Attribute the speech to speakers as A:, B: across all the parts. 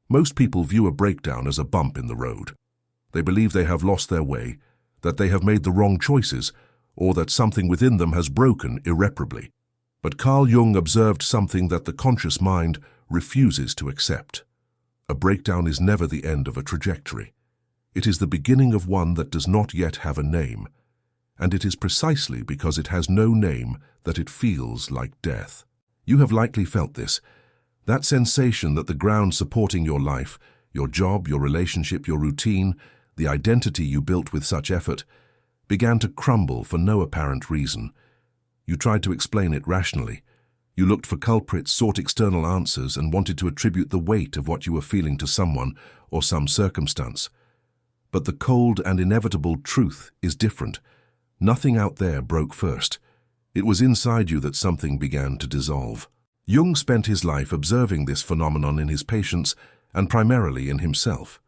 A: Most people view a breakdown as a bump in the road. They believe they have lost their way, that they have made the wrong choices, or that something within them has broken irreparably. But Carl Jung observed something that the conscious mind refuses to accept. A breakdown is never the end of a trajectory. It is the beginning of one that does not yet have a name, and it is precisely because it has no name that it feels like death. You have likely felt this, that sensation that the ground supporting your life, your job, your relationship, your routine, the identity you built with such effort, began to crumble for no apparent reason. You tried to explain it rationally. You looked for culprits, sought external answers, and wanted to attribute the weight of what you were feeling to someone or some circumstance. But the cold and inevitable truth is different. Nothing out there broke first. It was inside you that something began to dissolve. Jung spent his life observing this phenomenon in his patients and primarily in himself.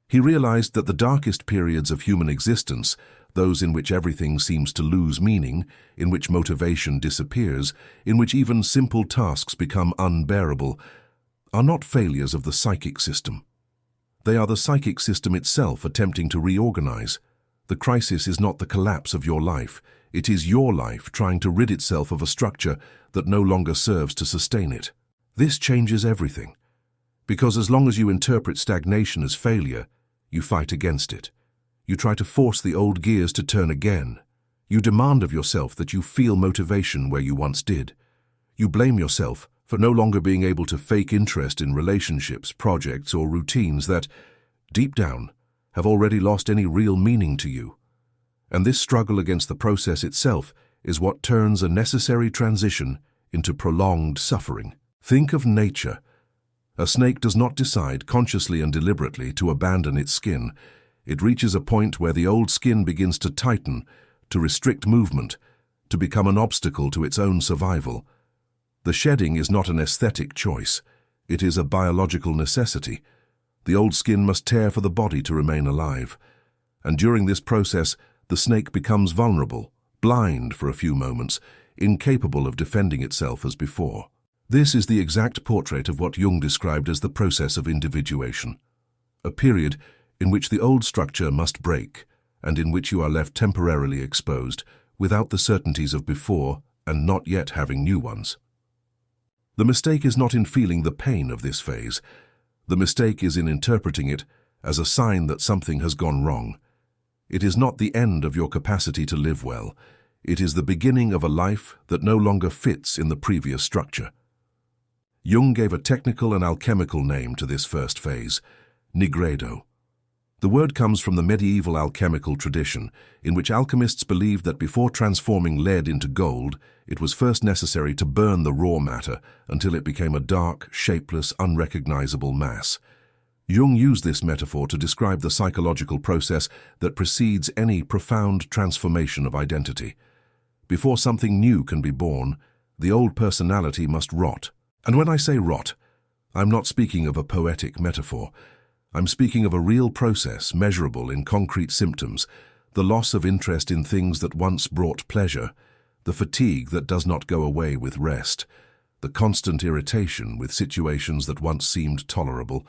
A: He realized that the darkest periods of human existence, those in which everything seems to lose meaning, in which motivation disappears, in which even simple tasks become unbearable, are not failures of the psychic system. They are the psychic system itself attempting to reorganize. The crisis is not the collapse of your life. It is your life trying to rid itself of a structure that no longer serves to sustain it. This changes everything. Because as long as you interpret stagnation as failure, you fight against it. You try to force the old gears to turn again. You demand of yourself that you feel motivation where you once did. You blame yourself for no longer being able to fake interest in relationships, projects, or routines that, deep down, have already lost any real meaning to you. And this struggle against the process itself is what turns a necessary transition into prolonged suffering. Think of nature. A snake does not decide consciously and deliberately to abandon its skin. It reaches a point where the old skin begins to tighten, to restrict movement, to become an obstacle to its own survival. The shedding is not an aesthetic choice. It is a biological necessity. The old skin must tear for the body to remain alive. And during this process, the snake becomes vulnerable, blind for a few moments, incapable of defending itself as before. This is the exact portrait of what Jung described as the process of individuation, a period in which the old structure must break and in which you are left temporarily exposed without the certainties of before and not yet having new ones. The mistake is not in feeling the pain of this phase. The mistake is in interpreting it as a sign that something has gone wrong. It is not the end of your capacity to live well. It is the beginning of a life that no longer fits in the previous structure. Jung gave a technical and alchemical name to this first phase, nigredo. The word comes from the medieval alchemical tradition, in which alchemists believed that before transforming lead into gold, it was first necessary to burn the raw matter until it became a dark, shapeless, unrecognizable mass. Jung used this metaphor to describe the psychological process that precedes any profound transformation of identity. Before something new can be born, the old personality must rot. And when I say rot, I'm not speaking of a poetic metaphor. I'm speaking of a real process measurable in concrete symptoms, the loss of interest in things that once brought pleasure, the fatigue that does not go away with rest, the constant irritation with situations that once seemed tolerable,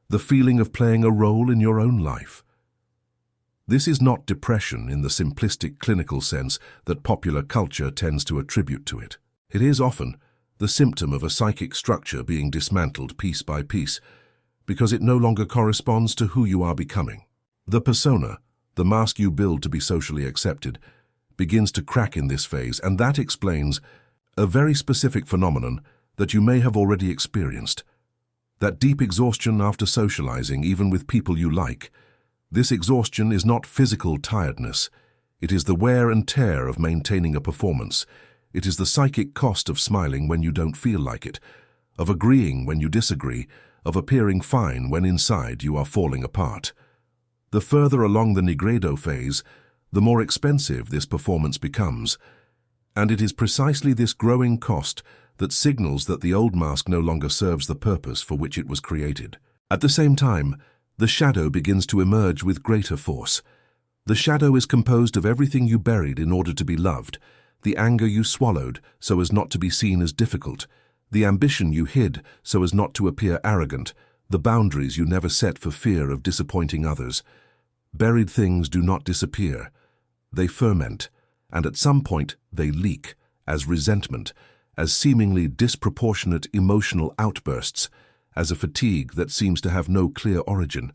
A: the feeling of playing a role in your own life. This is not depression in the simplistic clinical sense that popular culture tends to attribute to it. It is often the symptom of a psychic structure being dismantled piece by piece, because it no longer corresponds to who you are becoming. The persona, the mask you build to be socially accepted, begins to crack in this phase, and that explains a very specific phenomenon that you may have already experienced. That deep exhaustion after socializing, even with people you like. This exhaustion is not physical tiredness. It is the wear and tear of maintaining a performance. It is the psychic cost of smiling when you don't feel like it, of agreeing when you disagree, of appearing fine when inside you are falling apart. The further along the nigredo phase, the more expensive this performance becomes. And it is precisely this growing cost that signals that the old mask no longer serves the purpose for which it was created. At the same time, the shadow begins to emerge with greater force. The shadow is composed of everything you buried in order to be loved, the anger you swallowed so as not to be seen as difficult, the ambition you hid so as not to appear arrogant, the boundaries you never set for fear of disappointing others. Buried things do not disappear. They ferment, and at some point they leak as resentment, as seemingly disproportionate emotional outbursts, as a fatigue that seems to have no clear origin.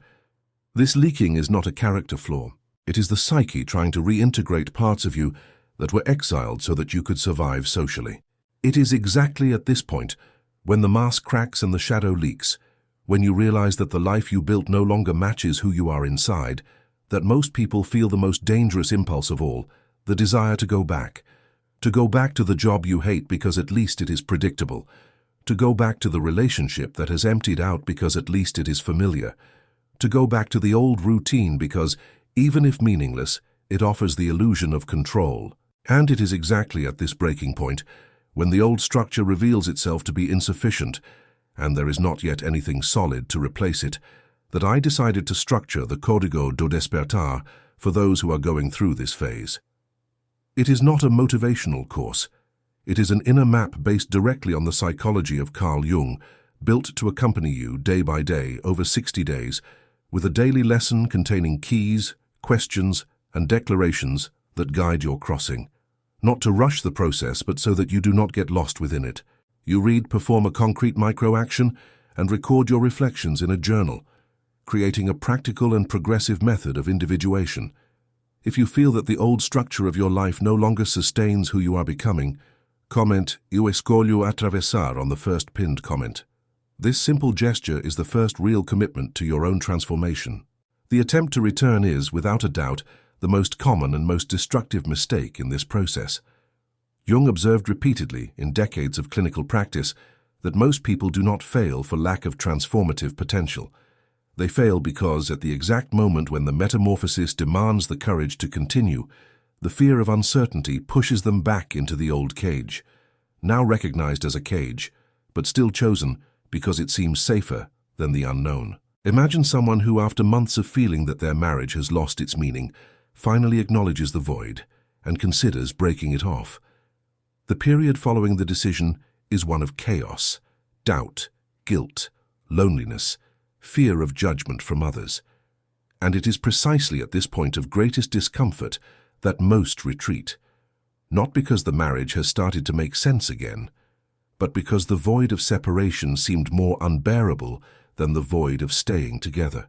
A: This leaking is not a character flaw. It is the psyche trying to reintegrate parts of you that were exiled so that you could survive socially. It is exactly at this point, when the mask cracks and the shadow leaks, when you realize that the life you built no longer matches who you are inside, that most people feel the most dangerous impulse of all, the desire to go back. To go back to the job you hate because at least it is predictable. To go back to the relationship that has emptied out because at least it is familiar. To go back to the old routine because, even if meaningless, it offers the illusion of control. And it is exactly at this breaking point, when the old structure reveals itself to be insufficient, and there is not yet anything solid to replace it, that I decided to structure the Código do Despertar for those who are going through this phase. It is not a motivational course. It is an inner map based directly on the psychology of Carl Jung, built to accompany you day by day over 60 days, with a daily lesson containing keys, questions, and declarations that guide your crossing. Not to rush the process, but so that you do not get lost within it. You read, perform a concrete micro-action, and record your reflections in a journal, creating a practical and progressive method of individuation. If you feel that the old structure of your life no longer sustains who you are becoming, comment "Eu escolho atravessar" on the first pinned comment. This simple gesture is the first real commitment to your own transformation. The attempt to return is, without a doubt, the most common and most destructive mistake in this process. Jung observed repeatedly, in decades of clinical practice, that most people do not fail for lack of transformative potential. They fail because, at the exact moment when the metamorphosis demands the courage to continue, the fear of uncertainty pushes them back into the old cage, now recognized as a cage, but still chosen because it seems safer than the unknown. Imagine someone who, after months of feeling that their marriage has lost its meaning, finally acknowledges the void and considers breaking it off. The period following the decision is one of chaos, doubt, guilt, loneliness, fear of judgment from others. And it is precisely at this point of greatest discomfort that most retreat, not because the marriage has started to make sense again, but because the void of separation seemed more unbearable than the void of staying together.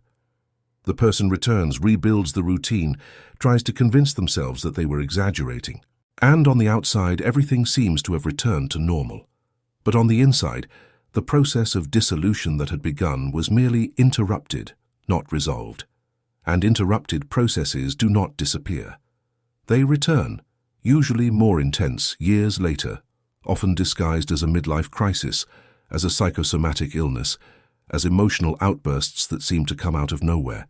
A: The person returns, rebuilds the routine, tries to convince themselves that they were exaggerating. And on the outside, everything seems to have returned to normal. But on the inside, the process of dissolution that had begun was merely interrupted, not resolved. And interrupted processes do not disappear. They return, usually more intense, years later, often disguised as a midlife crisis, as a psychosomatic illness, as emotional outbursts that seem to come out of nowhere.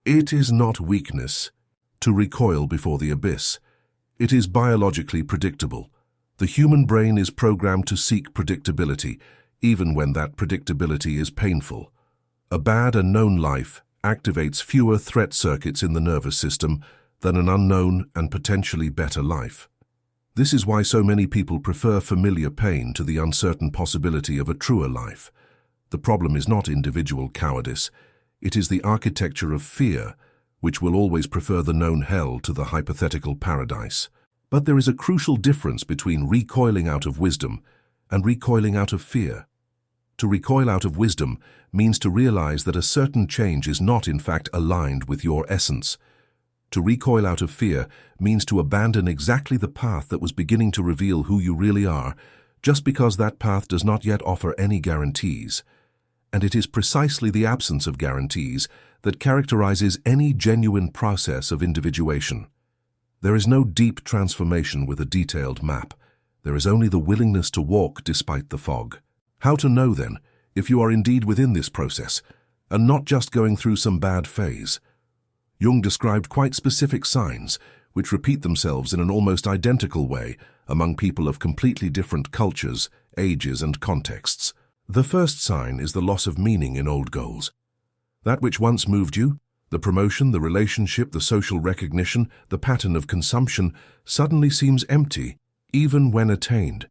A: It is not weakness to recoil before the abyss. It is biologically predictable. The human brain is programmed to seek predictability, even when that predictability is painful. A bad and known life activates fewer threat circuits in the nervous system than an unknown and potentially better life. This is why so many people prefer familiar pain to the uncertain possibility of a truer life. The problem is not individual cowardice. It is the architecture of fear, which will always prefer the known hell to the hypothetical paradise. But there is a crucial difference between recoiling out of wisdom and recoiling out of fear. To recoil out of wisdom means to realize that a certain change is not in fact aligned with your essence. To recoil out of fear means to abandon exactly the path that was beginning to reveal who you really are, just because that path does not yet offer any guarantees. And it is precisely the absence of guarantees that characterizes any genuine process of individuation. There is no deep transformation with a detailed map. There is only the willingness to walk despite the fog. How to know, then, if you are indeed within this process, and not just going through some bad phase? Jung described quite specific signs, which repeat themselves in an almost identical way among people of completely different cultures, ages, and contexts. The first sign is the loss of meaning in old goals. That which once moved you, the promotion, the relationship, the social recognition, the pattern of consumption, suddenly seems empty, even when attained.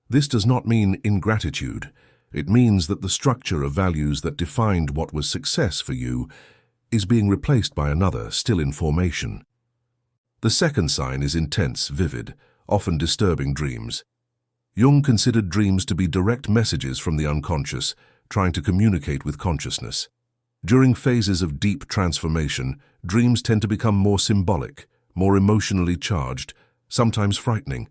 A: This does not mean ingratitude. It means that the structure of values that defined what was success for you is being replaced by another, still in formation. The second sign is intense, vivid, often disturbing dreams. Jung considered dreams to be direct messages from the unconscious, trying to communicate with consciousness. During phases of deep transformation, dreams tend to become more symbolic, more emotionally charged, sometimes frightening.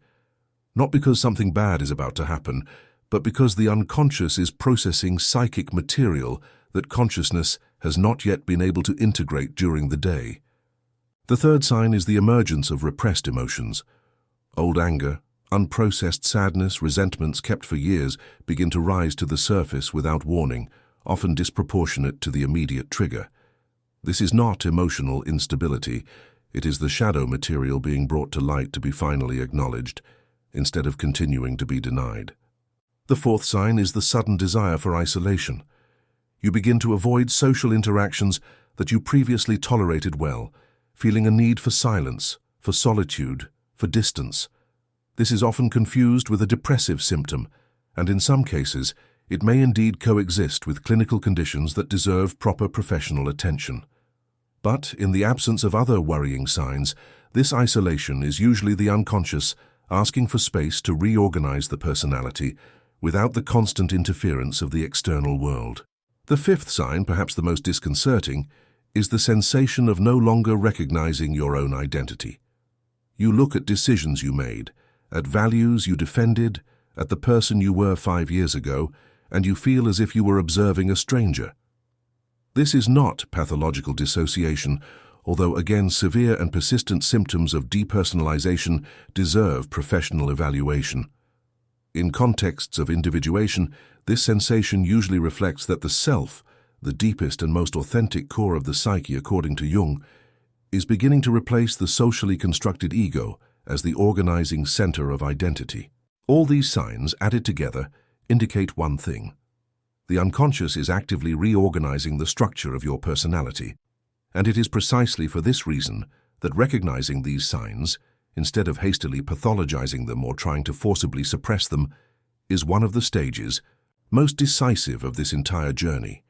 A: Not because something bad is about to happen, but because the unconscious is processing psychic material that consciousness has not yet been able to integrate during the day. The third sign is the emergence of repressed emotions. Old anger, unprocessed sadness, resentments kept for years begin to rise to the surface without warning, often disproportionate to the immediate trigger. This is not emotional instability. It is the shadow material being brought to light to be finally acknowledged, instead of continuing to be denied. The fourth sign is the sudden desire for isolation. You begin to avoid social interactions that you previously tolerated well, feeling a need for silence, for solitude, for distance. This is often confused with a depressive symptom, and in some cases, it may indeed coexist with clinical conditions that deserve proper professional attention. But in the absence of other worrying signs, this isolation is usually the unconscious asking for space to reorganize the personality without the constant interference of the external world. The fifth sign, perhaps the most disconcerting, is the sensation of no longer recognizing your own identity. You look at decisions you made, at values you defended, at the person you were 5 years ago, and you feel as if you were observing a stranger. This is not pathological dissociation, although again severe and persistent symptoms of depersonalization deserve professional evaluation. In contexts of individuation, this sensation usually reflects that the self, the deepest and most authentic core of the psyche according to Jung, is beginning to replace the socially constructed ego as the organizing center of identity. All these signs, added together, indicate one thing. The unconscious is actively reorganizing the structure of your personality, and it is precisely for this reason that recognizing these signs, instead of hastily pathologizing them or trying to forcibly suppress them, is one of the stages most decisive of this entire journey.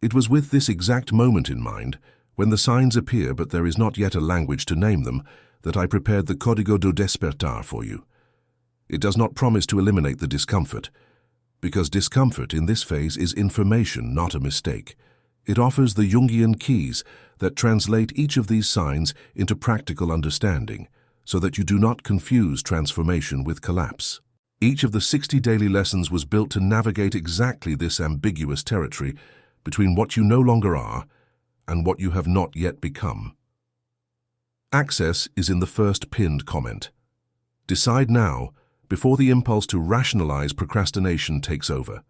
A: It was with this exact moment in mind, when the signs appear but there is not yet a language to name them, that I prepared the Código do Despertar for you. It does not promise to eliminate the discomfort, because discomfort in this phase is information, not a mistake. It offers the Jungian keys that translate each of these signs into practical understanding, so that you do not confuse transformation with collapse. Each of the 60 daily lessons was built to navigate exactly this ambiguous territory between what you no longer are and what you have not yet become. Access is in the first pinned comment. Decide now, before the impulse to rationalize procrastination takes over.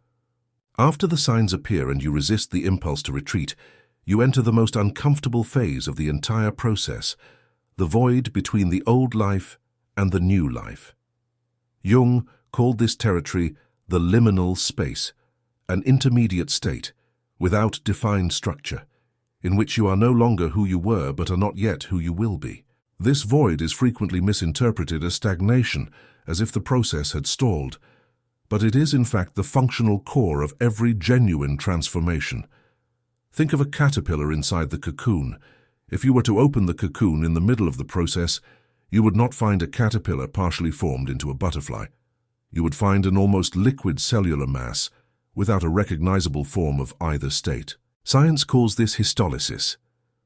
A: After the signs appear and you resist the impulse to retreat, you enter the most uncomfortable phase of the entire process, the void between the old life and the new life. Jung called this territory the liminal space, an intermediate state, without defined structure, in which you are no longer who you were but are not yet who you will be. This void is frequently misinterpreted as stagnation, as if the process had stalled, but it is in fact the functional core of every genuine transformation. Think of a caterpillar inside the cocoon. If you were to open the cocoon in the middle of the process, you would not find a caterpillar partially formed into a butterfly. You would find an almost liquid cellular mass, without a recognizable form of either state. Science calls this histolysis.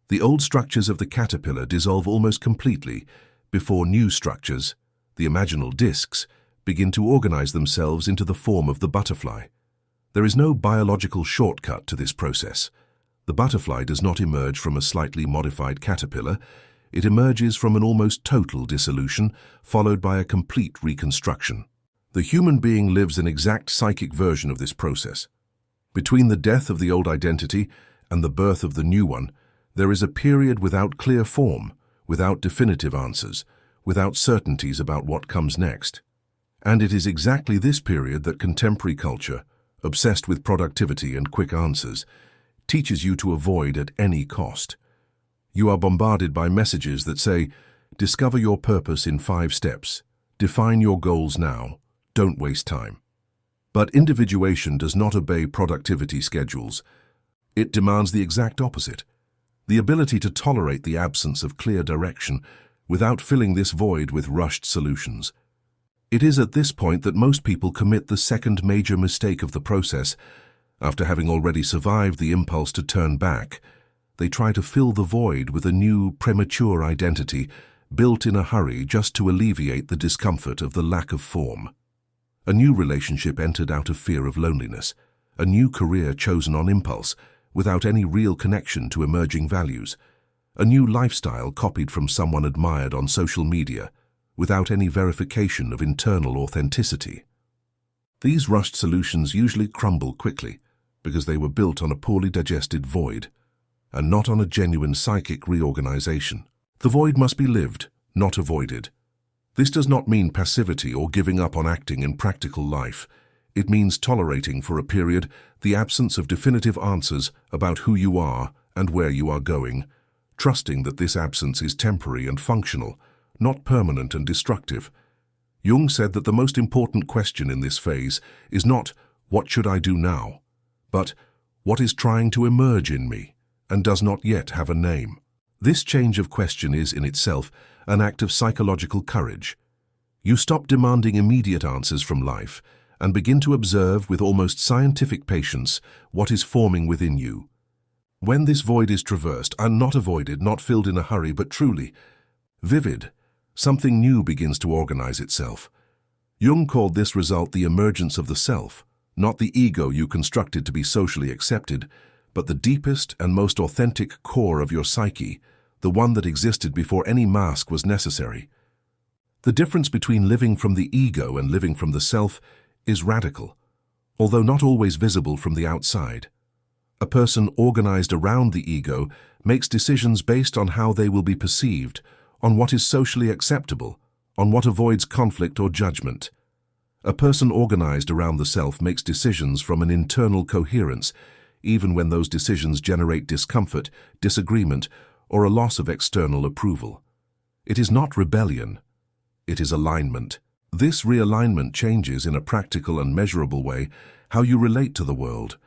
A: The old structures of the caterpillar dissolve almost completely before new structures, the imaginal discs, begin to organize themselves into the form of the butterfly. There is no biological shortcut to this process. The butterfly does not emerge from a slightly modified caterpillar. It emerges from an almost total dissolution, followed by a complete reconstruction. The human being lives an exact psychic version of this process. Between the death of the old identity and the birth of the new one, there is a period without clear form, without definitive answers, without certainties about what comes next. And it is exactly this period that contemporary culture, obsessed with productivity and quick answers, teaches you to avoid at any cost. You are bombarded by messages that say, discover your purpose in 5 steps, define your goals now, don't waste time. But individuation does not obey productivity schedules. It demands the exact opposite: the ability to tolerate the absence of clear direction without filling this void with rushed solutions. It is at this point that most people commit the second major mistake of the process. After having already survived the impulse to turn back, they try to fill the void with a new, premature identity, built in a hurry just to alleviate the discomfort of the lack of form. A new relationship entered out of fear of loneliness, a new career chosen on impulse, without any real connection to emerging values, a new lifestyle copied from someone admired on social media, without any verification of internal authenticity. These rushed solutions usually crumble quickly because they were built on a poorly digested void, and not on a genuine psychic reorganization. The void must be lived, not avoided. This does not mean passivity or giving up on acting in practical life. It means tolerating for a period the absence of definitive answers about who you are and where you are going, trusting that this absence is temporary and functional, not permanent and destructive. Jung said that the most important question in this phase is not, "What should I do now?" but, "What is trying to emerge in me and does not yet have a name?" This change of question is, in itself, an act of psychological courage. You stop demanding immediate answers from life and begin to observe with almost scientific patience what is forming within you. When this void is traversed, and not avoided, not filled in a hurry, but truly vivid, something new begins to organize itself. Jung called this result the emergence of the self, not the ego you constructed to be socially accepted, but the deepest and most authentic core of your psyche, the one that existed before any mask was necessary. The difference between living from the ego and living from the self is radical, although not always visible from the outside. A person organized around the ego makes decisions based on how they will be perceived, on what is socially acceptable, on what avoids conflict or judgment. A person organized around the self makes decisions from an internal coherence, even when those decisions generate discomfort, disagreement, or a loss of external approval. It is not rebellion, it is alignment. This realignment changes in a practical and measurable way how you relate to the world.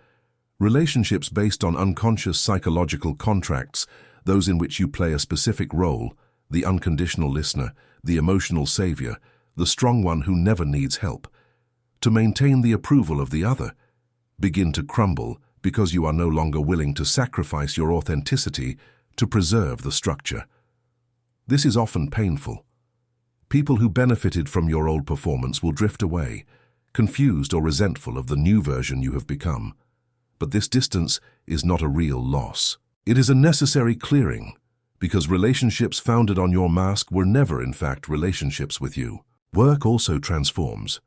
A: Relationships based on unconscious psychological contracts, those in which you play a specific role, the unconditional listener, the emotional savior, the strong one who never needs help, to maintain the approval of the other, begin to crumble because you are no longer willing to sacrifice your authenticity to preserve the structure. This is often painful. People who benefited from your old performance will drift away, confused or resentful of the new version you have become. But this distance is not a real loss. It is a necessary clearing, because relationships founded on your mask were never, in fact, relationships with you. Work also transforms.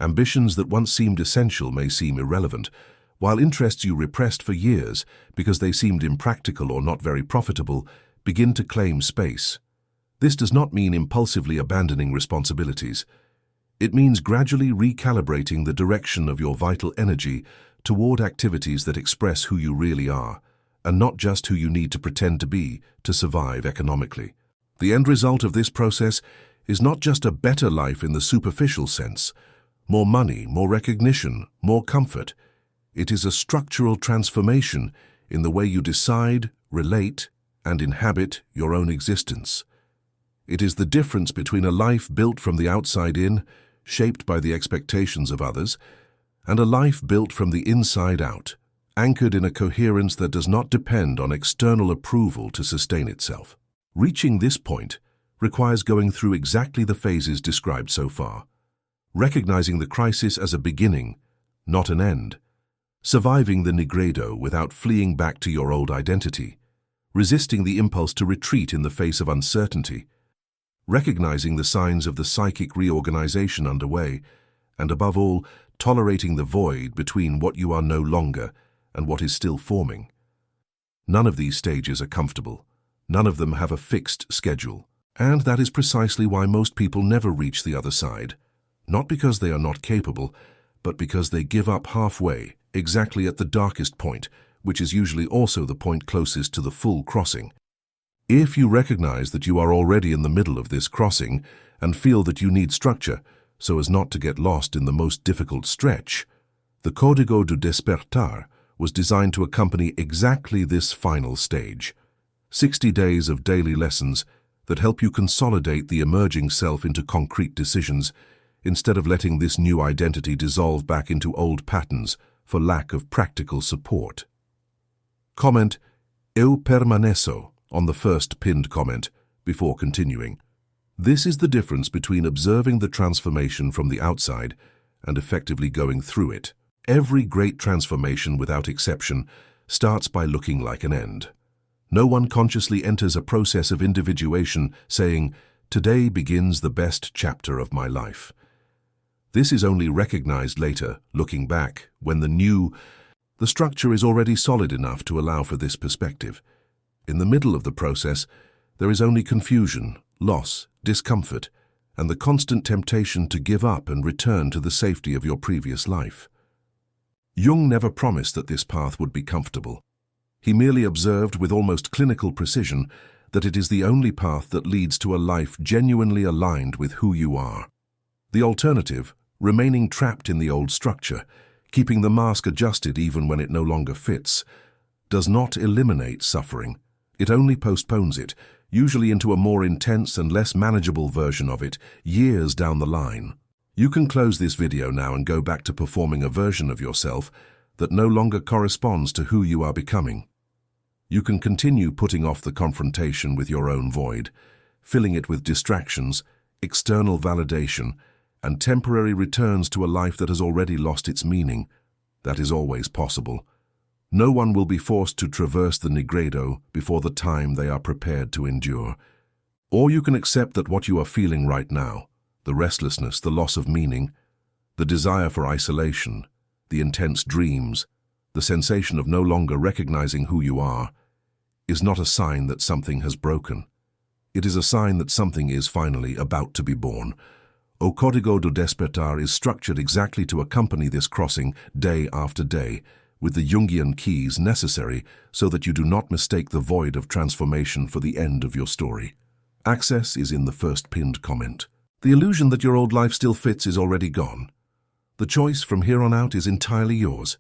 A: Ambitions that once seemed essential may seem irrelevant, while interests you repressed for years because they seemed impractical or not very profitable begin to claim space. This does not mean impulsively abandoning responsibilities. It means gradually recalibrating the direction of your vital energy toward activities that express who you really are, and not just who you need to pretend to be to survive economically. The end result of this process is not just a better life in the superficial sense, more money, more recognition, more comfort. It is a structural transformation in the way you decide, relate, and inhabit your own existence. It is the difference between a life built from the outside in, shaped by the expectations of others, and a life built from the inside out, anchored in a coherence that does not depend on external approval to sustain itself. Reaching this point requires going through exactly the phases described so far, recognizing the crisis as a beginning, not an end, surviving the nigredo without fleeing back to your old identity, resisting the impulse to retreat in the face of uncertainty, recognizing the signs of the psychic reorganization underway, and above all, tolerating the void between what you are no longer and what is still forming. None of these stages are comfortable. None of them have a fixed schedule. And that is precisely why most people never reach the other side. Not because they are not capable, but because they give up halfway, exactly at the darkest point, which is usually also the point closest to the full crossing. If you recognize that you are already in the middle of this crossing and feel that you need structure so as not to get lost in the most difficult stretch, The Código do Despertar was designed to accompany exactly this final stage. 60 days of daily lessons that help you consolidate the emerging self into concrete decisions, instead of letting this new identity dissolve back into old patterns for lack of practical support. Comment Eu permaneço on the first pinned comment before continuing. This is the difference between observing the transformation from the outside and effectively going through it. Every great transformation, without exception, starts by looking like an end. No one consciously enters a process of individuation saying, "Today begins the best chapter of my life." This is only recognized later, looking back, when the structure is already solid enough to allow for this perspective. In the middle of the process, there is only confusion, loss, discomfort, and the constant temptation to give up and return to the safety of your previous life. Jung never promised that this path would be comfortable. He merely observed with almost clinical precision that it is the only path that leads to a life genuinely aligned with who you are. The alternative, remaining trapped in the old structure, keeping the mask adjusted even when it no longer fits, does not eliminate suffering. It only postpones it, usually into a more intense and less manageable version of it, years down the line. You can close this video now and go back to performing a version of yourself that no longer corresponds to who you are becoming. You can continue putting off the confrontation with your own void, filling it with distractions, external validation, and temporary returns to a life that has already lost its meaning. That is always possible. No one will be forced to traverse the Negredo before the time they are prepared to endure. Or you can accept that what you are feeling right now, the restlessness, the loss of meaning, the desire for isolation, the intense dreams, the sensation of no longer recognizing who you are, is not a sign that something has broken. It is a sign that something is finally about to be born. O Código do Despertar is structured exactly to accompany this crossing day after day, with the Jungian keys necessary so that you do not mistake the void of transformation for the end of your story. Access is in the first pinned comment. The illusion that your old life still fits is already gone. The choice from here on out is entirely yours.